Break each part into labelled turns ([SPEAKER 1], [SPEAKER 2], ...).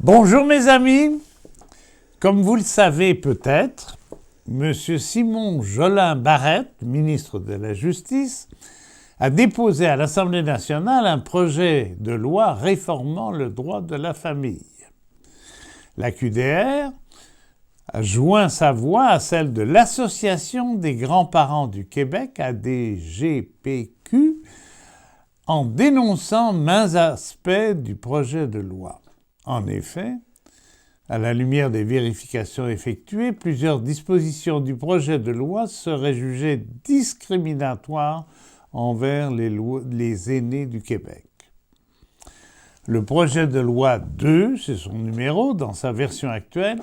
[SPEAKER 1] Bonjour mes amis, comme vous le savez peut-être, M. Simon Jolin Barrette, ministre de la Justice, a déposé à l'Assemblée nationale un projet de loi réformant le droit de la famille. La QDR a joint sa voix à celle de l'Association des grands-parents du Québec, ADGPQ, en dénonçant maints aspects du projet de loi. En effet, à la lumière des vérifications effectuées, plusieurs dispositions du projet de loi seraient jugées discriminatoires envers les aînés du Québec. Le projet de loi 2, c'est son numéro, dans sa version actuelle,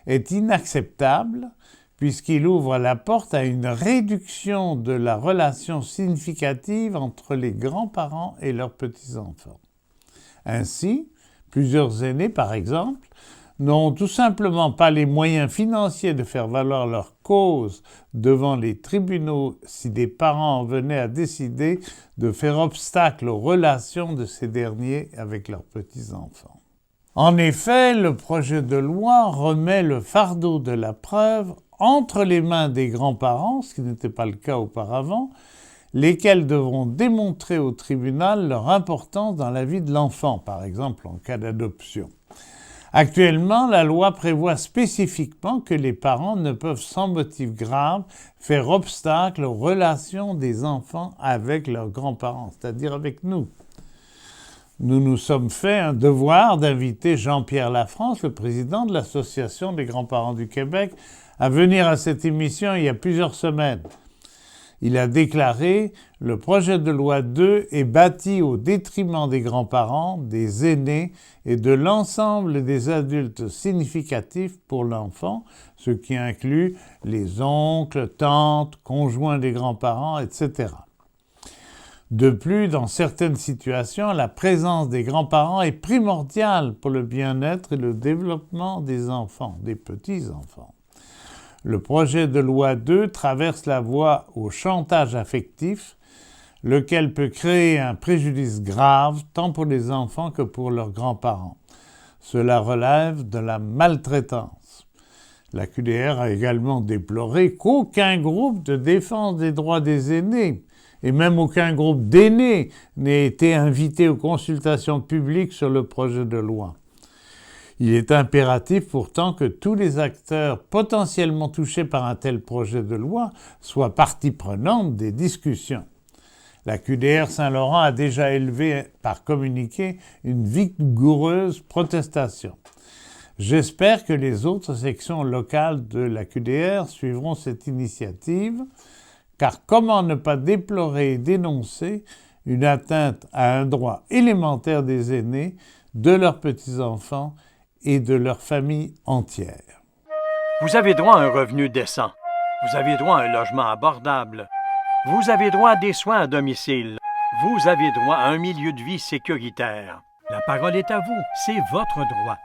[SPEAKER 1] est inacceptable puisqu'il ouvre la porte à une réduction de la relation significative entre les grands-parents et leurs petits-enfants. Ainsi, plusieurs aînés, par exemple, n'ont tout simplement pas les moyens financiers de faire valoir leur cause devant les tribunaux si des parents venaient à décider de faire obstacle aux relations de ces derniers avec leurs petits-enfants. En effet, le projet de loi remet le fardeau de la preuve entre les mains des grands-parents, ce qui n'était pas le cas auparavant, lesquels devront démontrer au tribunal leur importance dans la vie de l'enfant, par exemple en cas d'adoption. Actuellement, la loi prévoit spécifiquement que les parents ne peuvent sans motif grave faire obstacle aux relations des enfants avec leurs grands-parents, c'est-à-dire avec nous. Nous nous sommes fait un devoir d'inviter Jean-Pierre Lafrance, le président de l'Association des grands-parents du Québec, à venir à cette émission il y a plusieurs semaines. Il a déclaré « Le projet de loi 2 est bâti au détriment des grands-parents, des aînés et de l'ensemble des adultes significatifs pour l'enfant, ce qui inclut les oncles, tantes, conjoints des grands-parents, etc. » De plus, dans certaines situations, la présence des grands-parents est primordiale pour le bien-être et le développement des enfants, des petits-enfants. Le projet de loi 2 traverse la voie au chantage affectif, lequel peut créer un préjudice grave tant pour les enfants que pour leurs grands-parents. Cela relève de la maltraitance. La QDR a également déploré qu'aucun groupe de défense des droits des aînés, et même aucun groupe d'aînés, n'ait été invité aux consultations publiques sur le projet de loi. Il est impératif pourtant que tous les acteurs potentiellement touchés par un tel projet de loi soient partie prenante des discussions. La QDR Saint-Laurent a déjà élevé par communiqué une vigoureuse protestation. J'espère que les autres sections locales de la QDR suivront cette initiative, car comment ne pas déplorer et dénoncer une atteinte à un droit élémentaire des aînés, de leurs petits-enfants et de leur famille entière.
[SPEAKER 2] Vous avez droit à un revenu décent. Vous avez droit à un logement abordable. Vous avez droit à des soins à domicile. Vous avez droit à un milieu de vie sécuritaire. La parole est à vous. C'est votre droit.